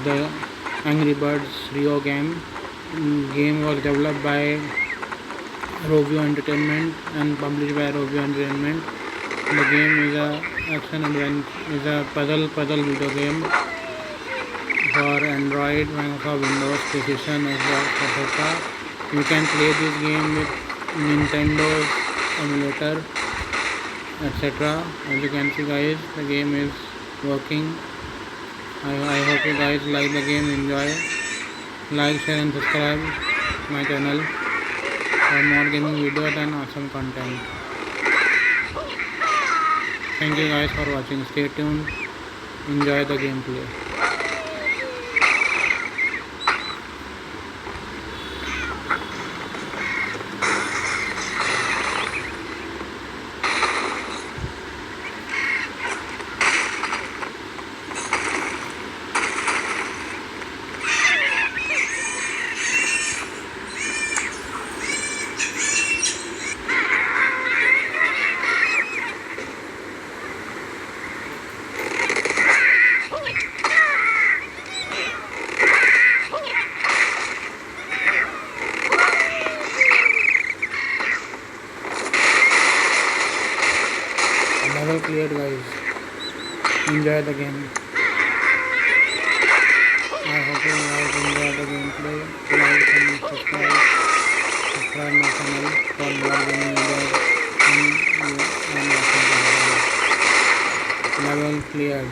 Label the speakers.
Speaker 1: the Angry Birds Rio game. Game was developed by Rovio Entertainment and published by Rovio Entertainment. The game is a action adventure, is a puzzle video game for Android, Microsoft Windows, PlayStation, Xbox, etc. You can play this game with Nintendo's emulator, etc. As you can see, guys, the game is working. I hope you guys like the game, enjoy. Like, share and subscribe my channel for more gaming videos and awesome content. Thank you guys for watching. Stay tuned. Enjoy the gameplay. Level cleared, guys. Enjoy the game. I hope you guys enjoy the gameplay. Like and subscribe my channel for more gaming videos and awesome content. Level cleared.